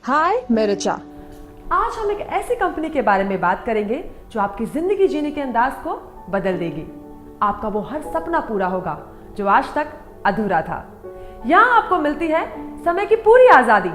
हाय, मैं ऋचा। आज हम एक ऐसी कंपनी के बारे में बात करेंगे जो आपकी जिंदगी जीने के अंदाज को बदल देगी। आपका वो हर सपना पूरा होगा जो आज तक अधूरा था। यहाँ आपको मिलती है समय की पूरी आजादी,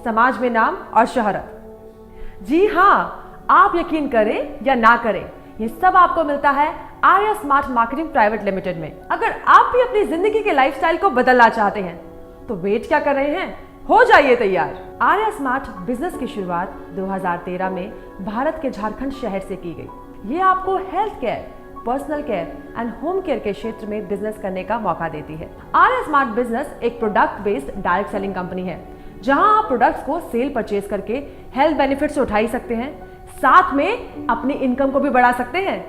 समाज में नाम और शोहरत। जी हाँ, आप यकीन करें या ना करें, ये सब आपको मिलता है Arya smart marketing private limited में। अगर आप भी अपनी जिंदगी के लाइफस्टाइल को बदलना चाहते हैं तो वेट क्या कर रहे हैं, हो जाइए तैयार। आर्या स्मार्ट बिजनेस की शुरुआत 2013 में भारत के झारखंड शहर से की गई। ये आपको health care, personal care and home care के क्षेत्र में बिजनेस करने का मौका देती है। आर्या स्मार्ट बिजनेस एक product based direct selling company है, जहां आप प्रोडक्ट्स को सेल परचेज करके हेल्थ बेनिफिट्स उठा ही सकते हैं, साथ में अपनी इनकम को भी बढ़ा सकते हैं।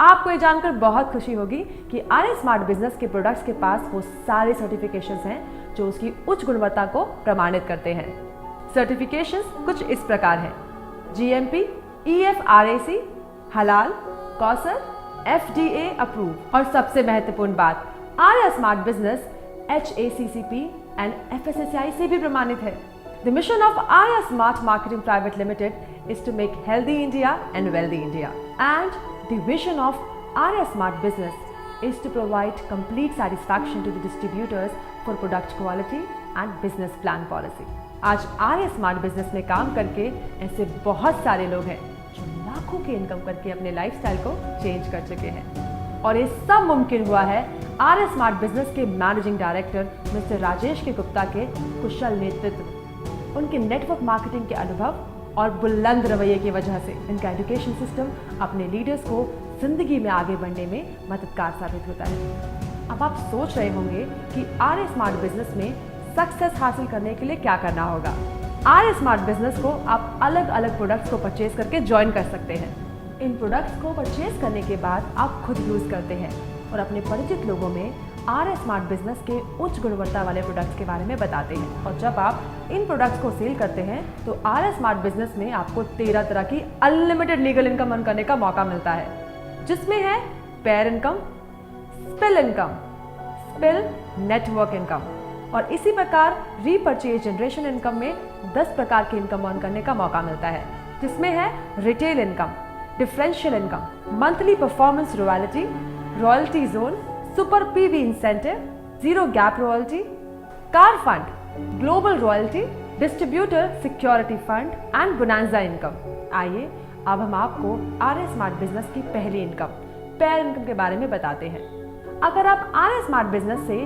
आपको ये जानकर बहुत खुशी होगी कि आर्या स्मार्ट बिजनेस के प्रोडक्ट्स के पास वो सारे सर्टिफिकेशंस हैं जो उसकी उच्च गुणवत्ता को प्रमाणित करते हैं। सर्टिफिकेशंस कुछ इस प्रकार हैं: GMP, EFRAC, हलाल, कौसर, FDA अप्रूव और सबसे महत्वपूर्ण बात, Arya smart business HACCP and FSSAI से भी प्रमाणित है। The mission of Arya Smart Marketing Private Limited is to make healthy India and wealthy India. And the vision of Arya Smart Business is to provide complete satisfaction to the distributors for product quality and business plan policy. आज Arya Smart Business में काम करके ऐसे बहुत सारे लोग हैं जो लाखों की इनकम करके अपने लाइफस्टाइल को चेंज कर चुके हैं, और ये सब मुमकिन हुआ है आर्या स्मार्ट बिजनेस के मैनेजिंग डायरेक्टर मिस्टर राजेश के गुप्ता के कुशल नेतृत्व, उनके नेटवर्क मार्केटिंग के अनुभव और बुलंद रवैये की वजह से। इनका एजुकेशन सिस्टम अपने लीडर्स को जिंदगी में आगे बढ़ने में मददगार साबित होता है। अब आप सोच रहे होंगे कि आर्या स्मार्ट बिजनेस में सक्सेस हासिल करने के लिए क्या करना होगा। आर्या स्मार्ट बिजनेस को आप अलग अलग प्रोडक्ट्स को परचेज करके ज्वाइन कर सकते हैं। इन प्रोडक्ट्स को परचेज करने के बाद आप खुद यूज करते हैं और अपने परिचित लोगों में आर्या स्मार्ट बिजनेस के उच्च गुणवत्ता वाले प्रोडक्ट्स के बारे में बताते हैं। और जब आप इन प्रोडक्ट्स को सेल करते हैं तो आर्या स्मार्ट बिजनेस में आपको 13 तरह की अनलिमिटेड लीगल इनकम अर्न करने का मौका मिलता है, जिसमें है pair income, income, spill, network income, और इसी प्रकार रीपरचेज जनरेशन इनकम में 10 प्रकार की इनकम अर्न करने का मौका मिलता है, जिसमें है retail income, differential income, monthly performance royalty, royalty zone, super PV incentive, zero gap royalty, car fund, global royalty, distributor security fund and bonanza income. आइए अब हम आपको आर्या स्मार्ट बिजनेस की पहली इनकम, पेयर इनकम के बारे में बताते हैं। अगर आप आर्या स्मार्ट बिजनेस से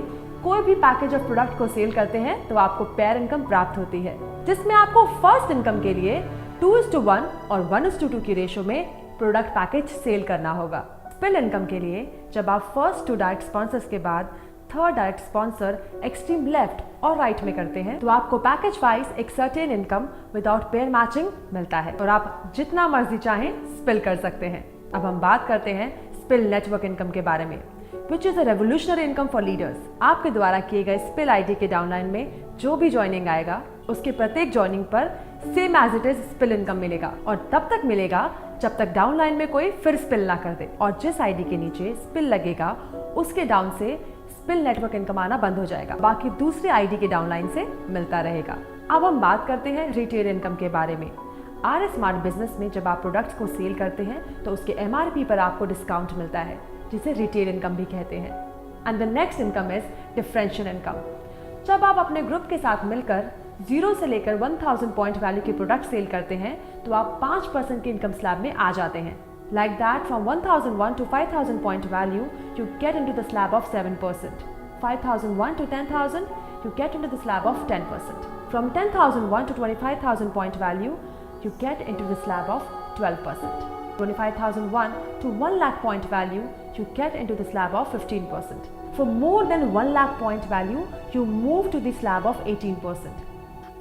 कोई भी पैकेज ऑफ प्रोडक्ट को सेल करते हैं तो आपको पेयर इनकम प्राप्त होती है, जिसमें आपको फर्स्ट इनकम के लिए 2:1 और 1:2 की रेशो में प्रोडक्ट पैकेज सेल करना होगा। स्पिल इनकम के लिए जब आप फर्स्ट 2 डायरेक्ट स्पॉन्सर्स के बाद third direct sponsor extreme left और राइट में करते हैं तो आपको पैकेज वाइज एक certain income without pair matching मिलता है और आप जितना मर्जी चाहें स्पिल कर सकते हैं। अब हम बात करते हैं स्पिल नेटवर्क इनकम के बारे में, which is a revolutionary income for leaders. आपके द्वारा किए गए स्पिल ID के डाउनलाइन में जो भी ज्वाइनिंग आएगा उसके प्रत्येक ज्वाइनिंग पर same as it is spill income मिलेगा, और तब तक मिलेगा जब तक डाउनलाइन में कोई फिर स्पिल ना कर दे, और जिस ID के नीचे स्पिल लगेगा उसके डाउन से स्पिल नेटवर्क इनकम आना बंद हो जाएगा, बाकी दूसरे ID के डाउनलाइन से मिलता रहेगा। अब हम बात करते हैं रिटेल इनकम के बारे में। आर्या स्मार्ट बिजनेस में जब आप प्रोडक्ट्स को सेल करते हैं तो उसके MRP पर आपको डिस्काउंट मिलता है, जिसे रिटेल इनकम भी कहते हैं। And the next income is differential income. जब आप अपने ग्रुप के साथ मिलकर 0 से लेकर 1000 पॉइंट वैल्यू के प्रोडक्ट सेल करते हैं तो आप 5% के इनकम स्लैब में आ जाते हैं। Like that, from 1001 to 5000 point value you get into the slab of 7%, 5001 to 10000 you get into the slab of 10%, from 10001 to 25000 point value you get into the slab of 12%, 25001 to 1 lakh point value you get into the slab of 15%, for more than 1 lakh point value you move to the slab of 18%.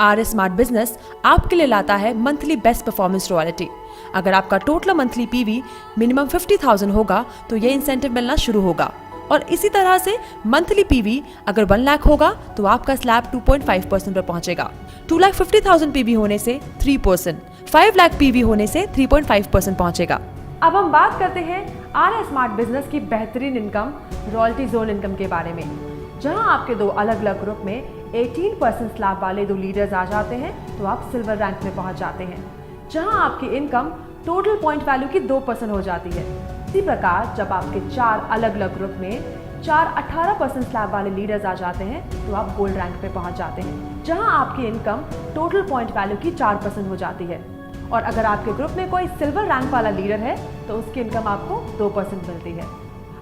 Arya smart business आपके लिए लाता है monthly best performance royalty. अगर आपका total monthly PV minimum 50,000 होगा तो ये incentive मिलना शुरू होगा, और इसी तरह से मंथली PV अगर 1 लाख होगा तो आपका स्लैब 2.5% पर पहुंचेगा। 2,50,000 PV होने से 3%, 5 लाख PV होने से 3.5% पहुंचेगा। अब हम बात करते हैं आर्या स्मार्ट बिजनेस की बेहतरीन इनकम रॉयल्टी जोन इनकम के बारे में। जहां आपके दो अलग अलग ग्रुप में 18% स्लैब वाले 2 लीडर्स आ जाते हैं तो आप सिल्वर रैंक में पहुंच जाते हैं, जहां आपकी इनकम टोटल पॉइंट वैल्यू की 2% हो जाती है। इसी प्रकार जब आपके 4 अलग अलग ग्रुप में 18% स्लैब वाले लीडर्स आ जाते हैं तो आप गोल्ड रैंक पे पहुंच जाते हैं, जहां आपकी इनकम टोटल पॉइंट वैल्यू की 4% हो जाती है। और अगर आपके ग्रुप में कोई सिल्वर रैंक वाला लीडर है तो उसकी इनकम आपको 2% मिलती है।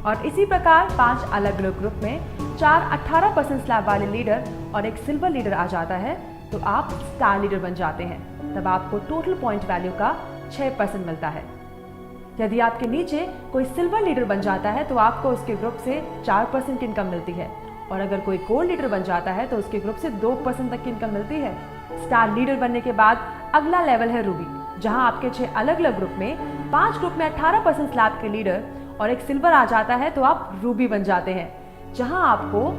और इसी प्रकार 5 अलग अलग ग्रुप में 4 18% स्लैब वाले लीडर और एक सिल्वर लीडर आ जाता है तो आप स्टार लीडर बन जाते हैं, तब आपको टोटल पॉइंट वैल्यू का 6% मिलता है। यदि आपके नीचे कोई सिल्वर लीडर बन जाता है तो आपको उसके ग्रुप से 4% की इनकम मिलती है, और अगर कोई गोल्ड लीडर बन जाता है तो उसके ग्रुप से 2% तक की इनकम मिलती है। स्टार लीडर बनने के बाद अगला लेवल है रूबी, जहां आपके 6 अलग अलग ग्रुप में 5 ग्रुप में 18% स्लैब के लीडर और एक सिल्वर आ जाता है तो आप रूबी बन जाते हैं, जहां आपको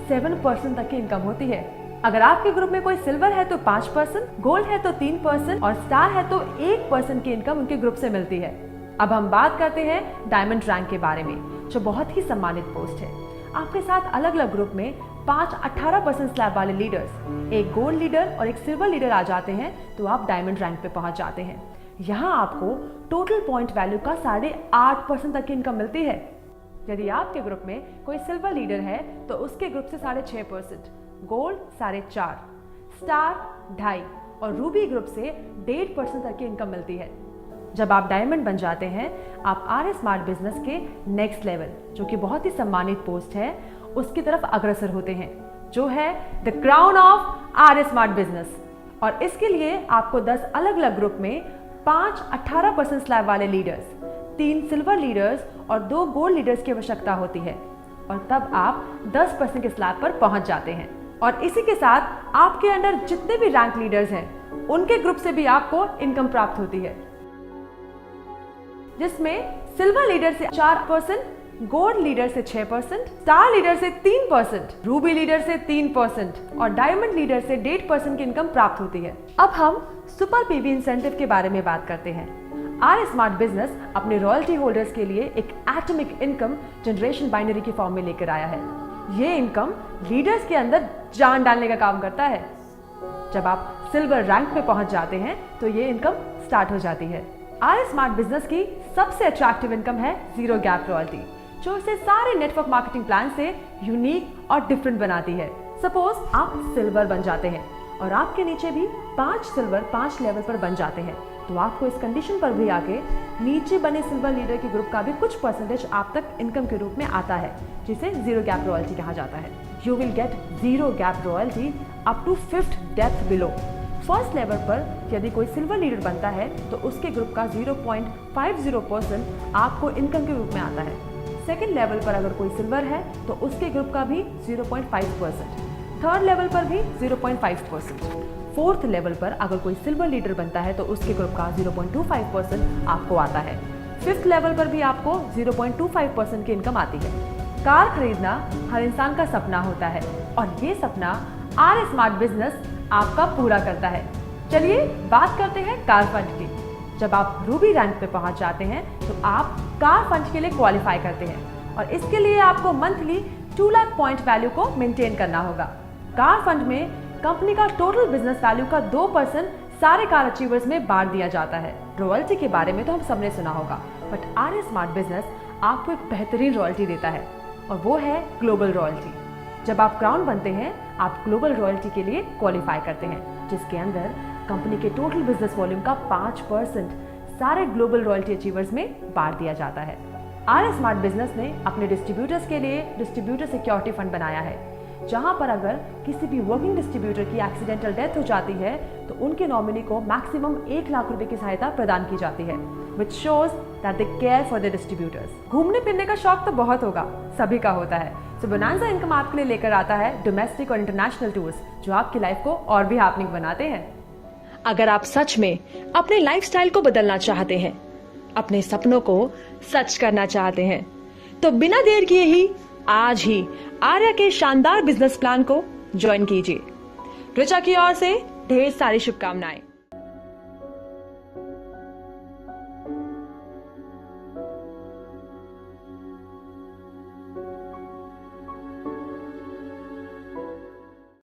7% तक की इनकम होती है। अगर आपके ग्रुप में कोई सिल्वर है तो 5%, गोल्ड है तो 3% और स्टार है तो 1% की इनकम उनके ग्रुप से मिलती है। अब हम बात करते हैं डायमंड रैंक के बारे में, जो बहुत ही सम्मानित पोस्ट है। आपके साथ अलग अलग ग्रुप में 5 18% स्लैब वाले लीडर्स, एक गोल्ड लीडर और एक सिल्वर लीडर आ जाते हैं तो आप डायमंड रैंक पे पहुंच जाते हैं। यहाँ आपको टोटल पॉइंट वैल्यू का 8.5% तक की इनकम मिलती है। यदि आपके ग्रुप में कोई सिल्वर लीडर है तो उसके ग्रुप से 6.5%, गोल्ड 4.5%, स्टार 2.5% और रूबी ग्रुप से 1.5% तक की इनकम मिलती है। जब आप डायमंड बन जाते हैं आप आर स्मार्ट बिजनेस के नेक्स्ट लेवल, जो कि बहुत ही सम्मानित पोस्ट है, उसकी तरफ अग्रसर होते हैं, जो है the crown of our smart business. और इसके लिए आपको 10 अलग अलग ग्रुप में 5 18% स्लैब वाले लीडर्स, 3 सिल्वर लीडर्स और 2 गोल्ड लीडर्स की आवश्यकता होती है, और तब आप 10% के स्लैब पर पहुंच जाते हैं। और इसी के साथ आपके अंडर जितने भी रैंक लीडर्स हैं उनके ग्रुप से भी आपको इनकम प्राप्त होती है, जिसमें सिल्वर लीडर से 4%, गोल्ड लीडर से 6%, स्टार लीडर से 3%, रूबी लीडर से 3% और डायमंड लीडर से 1.5% की इनकम प्राप्त होती है। अब हम सुपर पीवी इंसेंटिव के बारे में बात करते हैं। आर स्मार्ट बिजनेस अपने रॉयल्टी होल्डर्स के लिए एक एटॉमिक इनकम जनरेशन बाइनरी की फॉर्म में लेकर आया है। ये इनकम लीडर्स के अंदर जान डालने का काम करता है। जब आप सिल्वर रैंक पे पहुंच जाते हैं तो ये इनकम स्टार्ट हो जाती है। आर स्मार्ट बिजनेस की सबसे अट्रैक्टिव इनकम है जीरो गैप रॉयल्टी, जो इसे सारे नेटवर्क मार्केटिंग प्लान से यूनिक और डिफरेंट बनाती है। सपोज आप सिल्वर बन जाते हैं और आपके नीचे भी 5 सिल्वर 5 लेवल पर बन जाते हैं, तो आपको इस कंडीशन पर भी आके नीचे बने सिल्वर लीडर के ग्रुप का भी कुछ परसेंटेज आप तक इनकम के रूप में आता है, जिसे जीरो गैप रॉयल्टी कहा जाता है। You will get zero gap royalty up to 5th depth below. First level पर यदि कोई सिल्वर लीडर बनता है तो उसके ग्रुप का 0.50% आपको इनकम के रूप में आता है। सेकेंड लेवल पर अगर कोई सिल्वर है तो उसके ग्रुप का भी 0.5%, थर्ड लेवल पर भी 0.5%, फोर्थ लेवल पर अगर कोई सिल्वर लीडर बनता है तो उसके ग्रुप का 0.25% आपको आता है। फिफ्थ लेवल पर भी आपको 0.25% की इनकम आती है। कार खरीदना हर इंसान का सपना होता है और ये सपना आर स्मार्ट बिजनेस आपका पूरा करता है। चलिए बात करते हैं कार फंड की। जब आप रूबी रैंक पे पहुंच जाते हैं तो आप कार फंड के लिए क्वालिफाई करते हैं और इसके लिए आपको मंथली 2 लाख पॉइंट वैल्यू को मेंटेन करना होगा। कार फंड में कंपनी का टोटल बिजनेस वैल्यू का 2% सारे कार अचीवर्स में बांट दिया जाता है। रॉयल्टी के बारे में तो हम सबने सुना होगा, बट आर स्मार्ट बिजनेस आपको एक बेहतरीन रॉयल्टी देता है और वो है ग्लोबल रॉयल्टी। जब आप क्राउन बनते हैं आप ग्लोबल रॉयल्टी के लिए क्वालिफाई करते हैं, जिसके अंदर कंपनी के टोटल बिजनेस वॉल्यूम का 5% सारे ग्लोबल रॉयल्टी अचीवर्स में बांट दिया जाता है। आर स्मार्ट बिजनेस ने अपने डिस्ट्रीब्यूटर्स के लिए डिस्ट्रीब्यूटर सिक्योरिटी फंड बनाया है, जहां पर अगर किसी भी वर्किंग डिस्ट्रीब्यूटर की एक्सीडेंटल डेथ हो जाती है तो उनके नॉमिनी को मैक्सिमम 1 लाख रुपए की सहायता प्रदान की जाती है, which shows that they care for their distributors। घूमने फिरने का शौक तो बहुत होगा, सभी का होता है। सो बोनांजा इनकम आपके लिए लेकर आता है डोमेस्टिक और इंटरनेशनल टूर्स, जो आपकी लाइफ को और भी हैपनिंग बनाते हैं। अगर आप सच में अपने लाइफस्टाइल को बदलना चाहते हैं, अपने सपनों को सच करना चाहते हैं, तो बिना देर किए ही आज ही आर्या के शानदार बिजनेस प्लान को ज्वाइन कीजिए। ऋचा की ओर से ढेर सारी शुभकामनाएं।